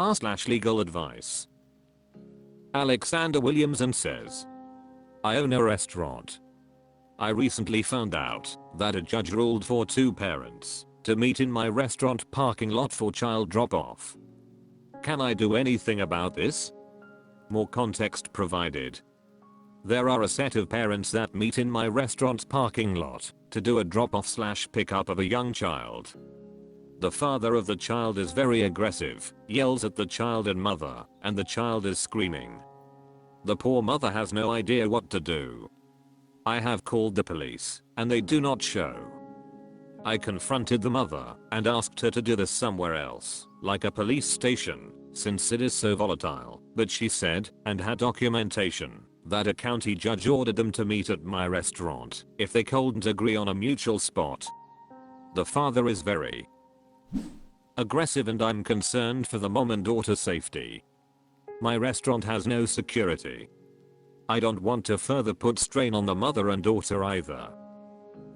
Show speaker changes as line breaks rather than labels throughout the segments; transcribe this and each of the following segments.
r/legal advice. Alexander Williamson says, I own a restaurant. I recently found out that a judge ruled for two parents to meet in my restaurant parking lot for child drop-off. Can I do anything about this? More context provided. There are a set of parents that meet in my restaurant's parking lot to do a drop-off/pickup of a young child. The father of the child is very aggressive, yells at the child and mother, and the child is screaming. The poor mother has no idea what to do. I have called the police, and they do not show. I confronted the mother and asked her to do this somewhere else, like a police station, since it is so volatile, but she said, and had documentation, that a county judge ordered them to meet at my restaurant if they couldn't agree on a mutual spot. The father is very aggressive and I'm concerned for the mom and daughter safety. My restaurant has no security. I don't want to further put strain on the mother and daughter either.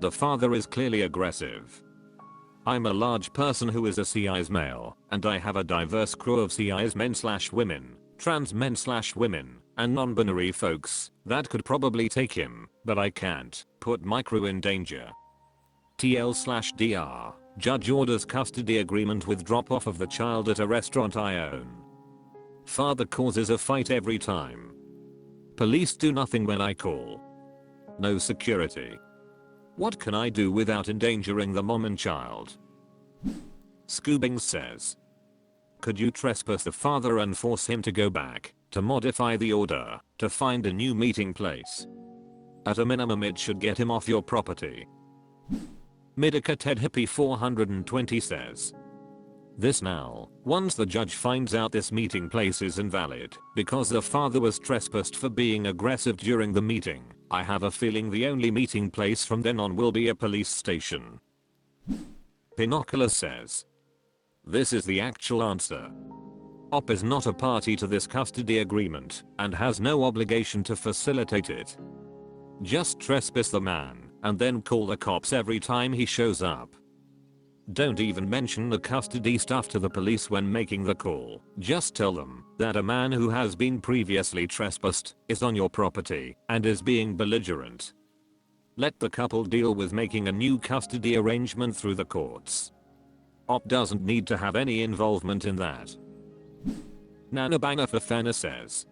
The father is clearly aggressive. I'm a large person who is a CI's male, and I have a diverse crew of CI's men/women, trans men/women, and non-binary folks that could probably take him, but I can't put my crew in danger. TL/DR. Judge orders custody agreement with drop-off of the child at a restaurant I own. Father causes a fight every time. Police do nothing when I call. No security. What can I do without endangering the mom and child? Scoobings says, could you trespass the father and force him to go back, to modify the order, to find a new meeting place? At a minimum it should get him off your property. Midaka Ted Hippie 420 says, this now, once the judge finds out this meeting place is invalid because the father was trespassed for being aggressive during the meeting, I have a feeling the only meeting place from then on will be a police station. Pinoculus says, this is the actual answer. OP is not a party to this custody agreement and has no obligation to facilitate it. Just trespass the man and then call the cops every time he shows up. Don't even mention the custody stuff to the police when making the call. Just tell them that a man who has been previously trespassed is on your property and is being belligerent. Let the couple deal with making a new custody arrangement through the courts. OP doesn't need to have any involvement in that. Nanabanga Fafana says,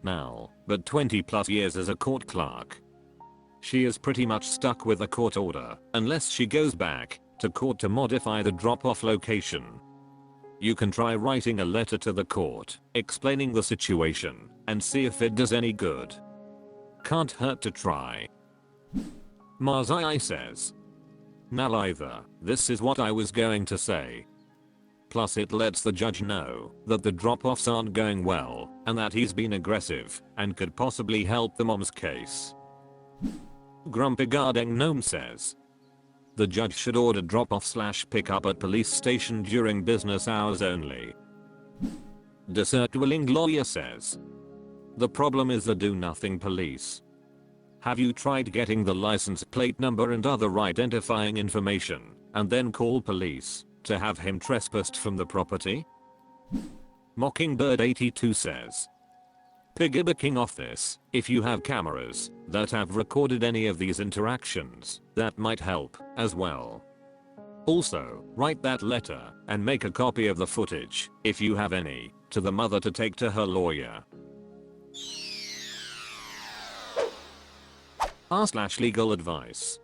now, but 20 plus years as a court clerk. She is pretty much stuck with a court order unless she goes back to court to modify the drop-off location. You can try writing a letter to the court explaining the situation and see if it does any good. Can't hurt to try. Marzai says, neither, this is what I was going to say. Plus it lets the judge know that the drop-offs aren't going well and that he's been aggressive and could possibly help the mom's case. Grumpy Guarding Gnome says, the judge should order drop-off/pickup at police station during business hours only. Desert Willing Lawyer says, the problem is the do-nothing police. Have you tried getting the license plate number and other identifying information and then call police to have him trespassed from the property? Mockingbird 82 says, piggybacking off this, if you have cameras that have recorded any of these interactions, that might help as well. Also, write that letter and make a copy of the footage, if you have any, to the mother to take to her lawyer. r/legal advice.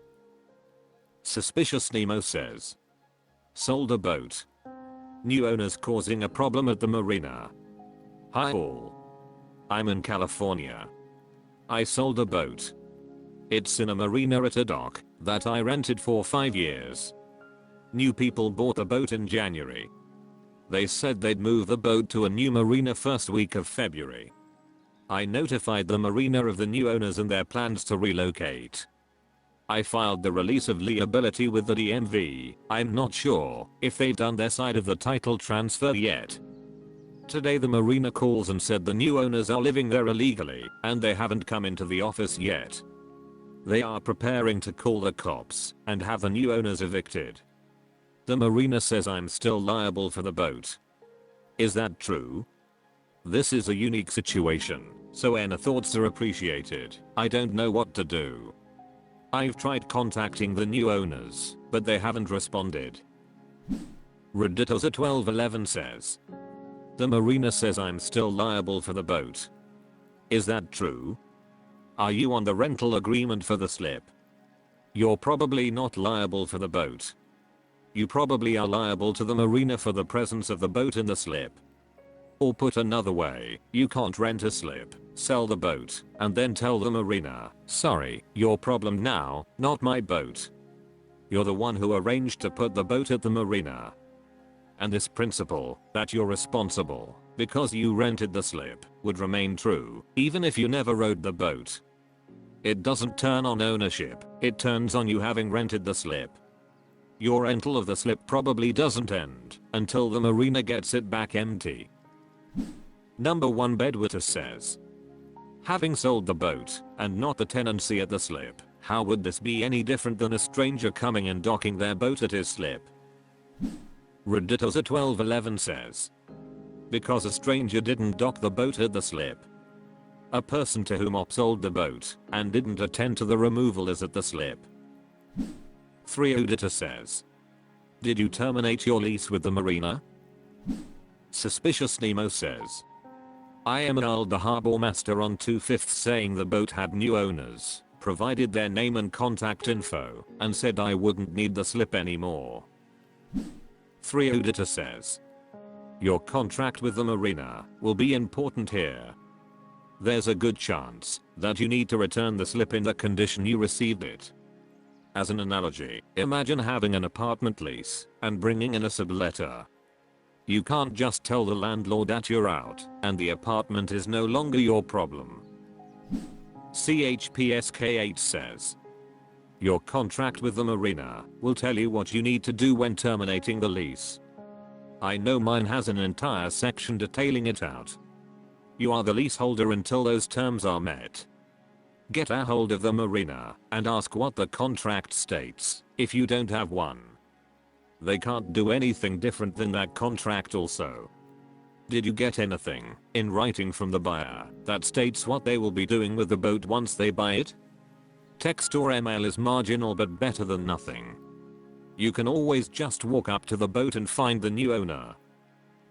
Suspicious Nemo says, sold a boat. New owners causing a problem at the marina. Hi all. I'm in California. I sold a boat. It's in a marina at a dock that I rented for 5 years. New people bought the boat in January. They said they'd move the boat to a new marina first week of February. I notified the marina of the new owners and their plans to relocate. I filed the release of liability with the DMV. I'm not sure if they've done their side of the title transfer yet. Today the marina calls and said the new owners are living there illegally and they haven't come into the office yet. They are preparing to call the cops and have the new owners evicted. The marina says I'm still liable for the boat. Is that true? This is a unique situation, so any thoughts are appreciated. I don't know what to do. I've tried contacting the new owners, but they haven't responded. Redditor1211 says, the marina says I'm still liable for the boat. Is that true? Are you on the rental agreement for the slip? You're probably not liable for the boat. You probably are liable to the marina for the presence of the boat in the slip. Or put another way, you can't rent a slip, sell the boat, and then tell the marina, sorry, your problem now, not my boat. You're the one who arranged to put the boat at the marina. And this principle, that you're responsible, because you rented the slip, would remain true, even if you never rowed the boat. It doesn't turn on ownership, it turns on you having rented the slip. Your rental of the slip probably doesn't end until the marina gets it back empty. Number 1 Bedwetter says, having sold the boat and not the tenancy at the slip, how would this be any different than a stranger coming and docking their boat at his slip? Redditor1211 says, because a stranger didn't dock the boat at the slip. A person to whom op sold the boat and didn't attend to the removal is at the slip. 3 Auditor says, did you terminate your lease with the marina? Suspicious Nemo says, I emailed the harbor master on 2/5 saying the boat had new owners, provided their name and contact info, and said I wouldn't need the slip anymore. 3 Auditor says, your contract with the marina will be important here. There's a good chance that you need to return the slip in the condition you received it. As an analogy, imagine having an apartment lease and bringing in a subletter. You can't just tell the landlord that you're out and the apartment is no longer your problem. CHPSK8 says, your contract with the marina will tell you what you need to do when terminating the lease. I know mine has an entire section detailing it out. You are the leaseholder until those terms are met. Get a hold of the marina and ask what the contract states if you don't have one. They can't do anything different than that contract also. Did you get anything in writing from the buyer that states what they will be doing with the boat once they buy it? Text or email is marginal but better than nothing. You can always just walk up to the boat and find the new owner.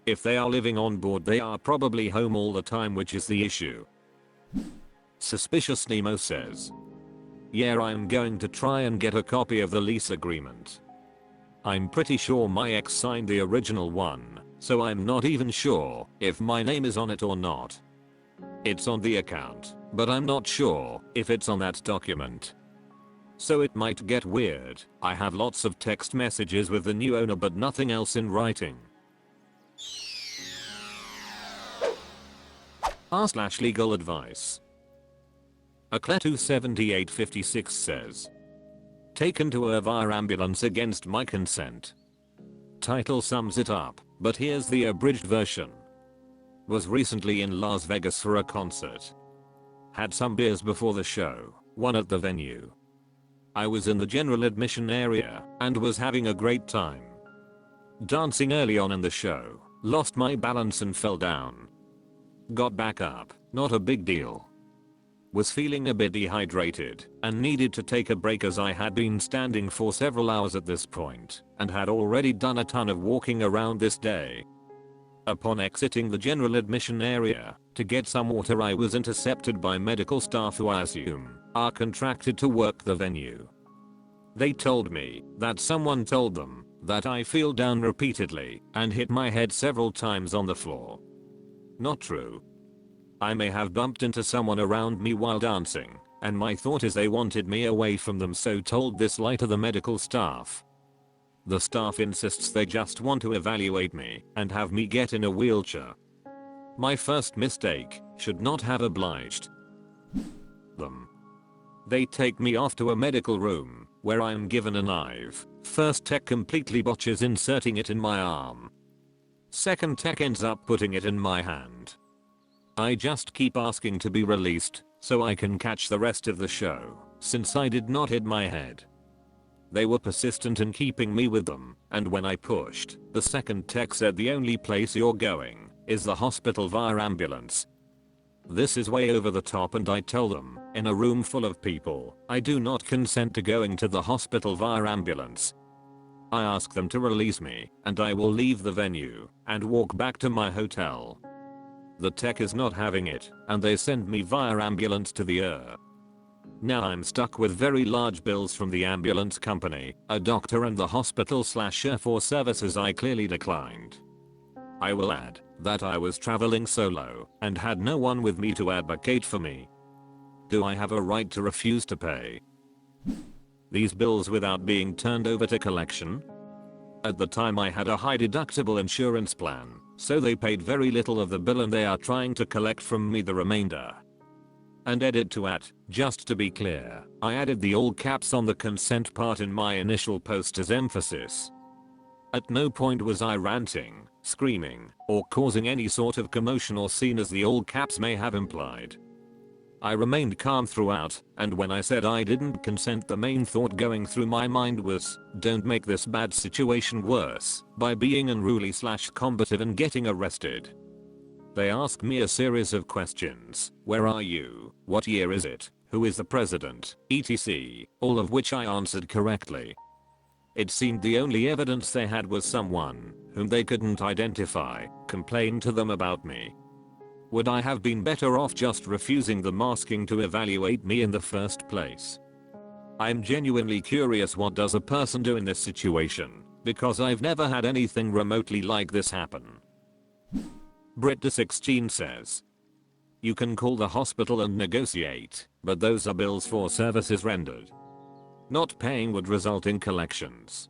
If they are living on board, they are probably home all the time, which is the issue. Suspicious Nemo says, yeah, I'm going to try and get a copy of the lease agreement. I'm pretty sure my ex signed the original one, so I'm not even sure if my name is on it or not. It's on the account, but I'm not sure if it's on that document. So it might get weird. I have lots of text messages with the new owner but nothing else in writing. r/legaladvice. Akletu7856 says, taken to a VAR ambulance against my consent. Title sums it up, but here's the abridged version. Was recently in Las Vegas for a concert. Had some beers before the show, one at the venue. I was in the general admission area and was having a great time. Dancing early on in the show, lost my balance and fell down. Got back up, not a big deal. Was feeling a bit dehydrated and needed to take a break as I had been standing for several hours at this point and had already done a ton of walking around this day. Upon exiting the general admission area to get some water, I was intercepted by medical staff who I assume are contracted to work the venue. They told me that someone told them that I fell down repeatedly and hit my head several times on the floor. Not true. I may have bumped into someone around me while dancing, and my thought is they wanted me away from them, so told this lie to the medical staff. The staff insists they just want to evaluate me and have me get in a wheelchair. My first mistake should not have obliged them. They take me off to a medical room where I am given a knife. First tech completely botches inserting it in my arm. Second tech ends up putting it in my hand. I just keep asking to be released so I can catch the rest of the show, since I did not hit my head. They were persistent in keeping me with them, and when I pushed, the second tech said the only place you're going is the hospital via ambulance. This is way over the top, and I tell them, in a room full of people, I do not consent to going to the hospital via ambulance. I ask them to release me, and I will leave the venue and walk back to my hotel. The tech is not having it, and they send me via ambulance to the ER. Now I'm stuck with very large bills from the ambulance company, a doctor, and the hospital/ER for services I clearly declined. I will add that I was traveling solo and had no one with me to advocate for me. Do I have a right to refuse to pay these bills without being turned over to collection? At the time I had a high deductible insurance plan, so they paid very little of the bill and they are trying to collect from me the remainder. And edit to at, just to be clear, I added the all caps on the consent part in my initial post as emphasis. At no point was I ranting, screaming, or causing any sort of commotion or scene as the all caps may have implied. I remained calm throughout, and when I said I didn't consent, the main thought going through my mind was, don't make this bad situation worse by being unruly/combative and getting arrested. They asked me a series of questions. Where are you? What year is it? Who is the president? etc. All of which I answered correctly. It seemed the only evidence they had was someone, whom they couldn't identify, complained to them about me. Would I have been better off just refusing them asking to evaluate me in the first place? I'm genuinely curious, what does a person do in this situation, because I've never had anything remotely like this happen. Britta16 says, you can call the hospital and negotiate, but those are bills for services rendered. Not paying would result in collections.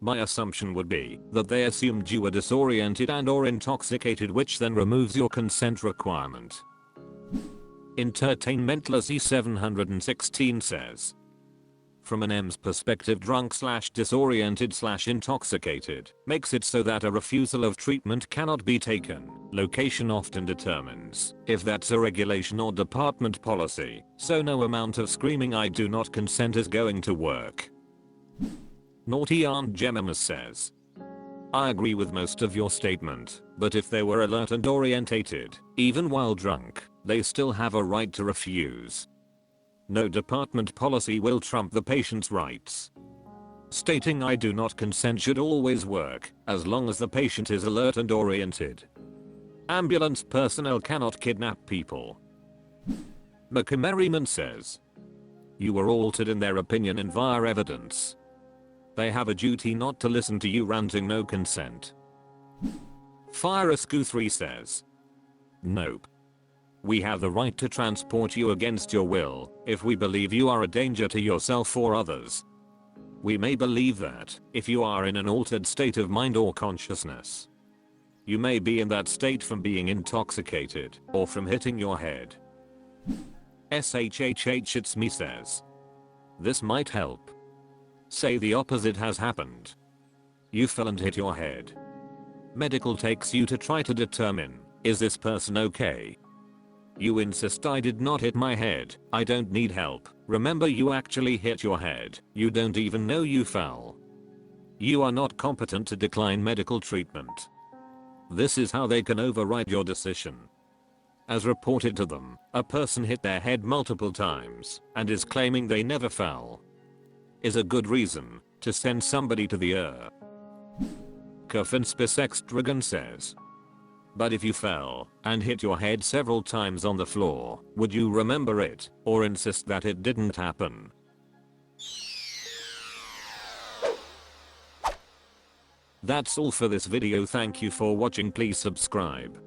My assumption would be that they assumed you were disoriented and or intoxicated, which then removes your consent requirement. Entertainmentlessy 716 says, from an M's perspective, drunk/disoriented/intoxicated makes it so that a refusal of treatment cannot be taken. Location often determines if that's a regulation or department policy, so no amount of screaming I do not consent is going to work. Naughty Aunt Jemima says, I agree with most of your statement, but if they were alert and orientated, even while drunk, they still have a right to refuse. No department policy will trump the patient's rights. Stating I do not consent should always work, as long as the patient is alert and oriented. Ambulance personnel cannot kidnap people. McMerriman says, you were altered in their opinion and via evidence. They have a duty not to listen to you ranting no consent. FireScu3 says, nope. We have the right to transport you against your will if we believe you are a danger to yourself or others. We may believe that if you are in an altered state of mind or consciousness. You may be in that state from being intoxicated or from hitting your head. SHHH it's me says, this might help. Say the opposite has happened. You fell and hit your head. Medical takes you to try to determine, is this person okay? You insist I did not hit my head, I don't need help. Remember, you actually hit your head, you don't even know you fell. You are not competent to decline medical treatment. This is how they can override your decision. As reported to them, a person hit their head multiple times and is claiming they never fell. Is a good reason to send somebody to the ER. Kerfinspis says, but if you fell and hit your head several times on the floor, would you remember it or insist that it didn't happen? That's all for this video. Thank you for watching. Please subscribe.